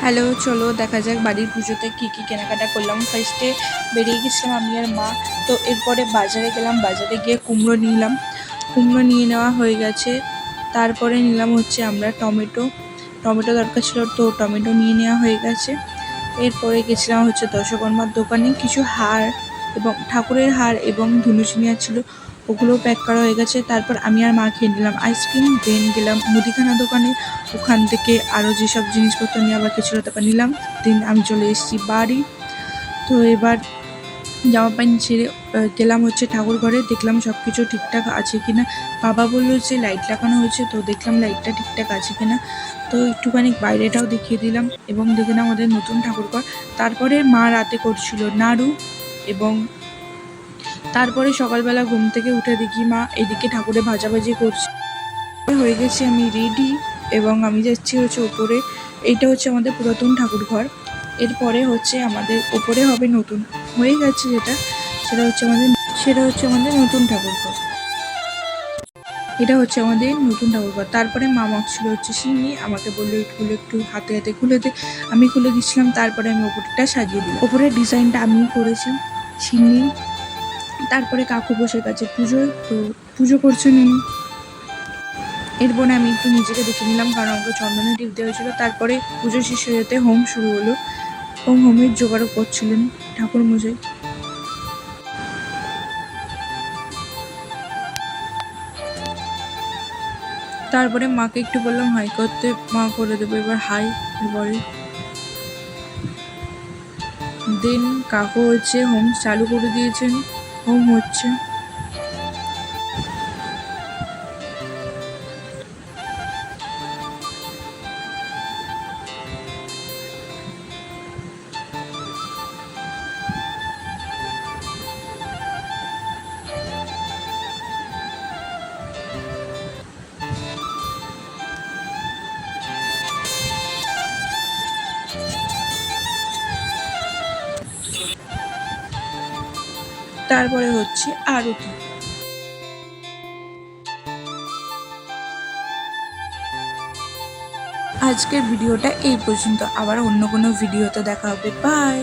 Hello, চলো দেখা যাক বাড়ির পুজোতে কী কী কেনাকাটা করলাম। ফার্স্টে বেরিয়ে গেছিলাম আমি আর মা। তো এরপরে বাজারে গেলাম, বাজারে গিয়ে কুমড়ো নিলাম। কুমড়ো নিয়ে নেওয়া হয়ে গেছে। তারপরে নিলাম হচ্ছে আমরা টমেটো। টমেটো দরকার ছিল, তো টমেটো নিয়ে নেওয়া হয়ে গেছে। এরপরে গেছিলাম হচ্ছে দশকর্মার দোকানে, কিছু হার এবং ঠাকুরের হার এবং ধুনুচি নেওয়া ছিল, ওগুলোও প্যাক করা হয়ে গেছে। তারপর আমি আর মা খেয়ে নিলাম আইসক্রিম। দেন গেলাম মুদিখানা দোকানে, ওখান থেকে আরও যেসব জিনিসপত্র নেওয়া বাকি ছিল তারপর নিলাম। দেন আমি চলে এসেছি বাড়ি। তো এবার জামা প্যান্ট ছেড়ে গেলাম হচ্ছে ঠাকুর ঘরে, দেখলাম সব কিছু ঠিকঠাক আছে কিনা। বাবা বললো যে লাইট লাগানো হয়েছে, তো দেখলাম লাইটটা ঠিকঠাক আছে কিনা। তো একটুখানি বাইরেটাও দেখিয়ে দিলাম এবং দেখে নাম আমাদের নতুন ঠাকুরঘর। তারপরে মা রাতে করছিল নাড়ু, এবং তারপরে সকালবেলা ঘুম থেকে উঠে দেখি মা এদিকে ঠাকুরে ভাজাভাজি করছে। হয়ে গেছি আমি রেডি এবং আমি যাচ্ছি হচ্ছে ওপরে। এইটা হচ্ছে আমাদের পুরাতন ঠাকুরঘর। এরপরে হচ্ছে আমাদের ওপরে হবে নতুন, হয়ে গেছে যেটা, সেটা হচ্ছে আমাদের নতুন ঠাকুরঘর। এটা হচ্ছে আমাদের নতুন ঠাকুরঘর। তারপরে মা মাখছিল হচ্ছে সিন্নি, আমাকে বললো এগুলো একটু হাতে হাতে খুলে দে। আমি খুলে দিচ্ছিলাম। তারপরে আমি ওপরটা সাজিয়ে দিলাম। ওপরের ডিজাইনটা আমিই করেছি সিন্নি। তারপরে কাকু বসে গেছে পুজোয়, তো পুজো করছেন উনি। এরপরে আমি একটু নিজেকে দেখে নিলাম, কারণ আমাকে চন্দনের টিপ দেওয়া হয়েছিল। তারপরে পুজো শেষ হয়ে যেতে হোম শুরু হলো এবং হোমের জোগাড়ও করছিলেন ঠাকুর মশাই। তারপরে মাকে একটু বললাম হাই করতে, মা করে দেবো এবার হাই। এরপরে দেন কাকু হচ্ছে হোম চালু করে দিয়েছেন, হোম হচ্ছে। তারপরে হচ্ছে আরতি। আজকের ভিডিওটা এই পর্যন্ত, আবার অন্য কোনো ভিডিওতে দেখা হবে। বাই।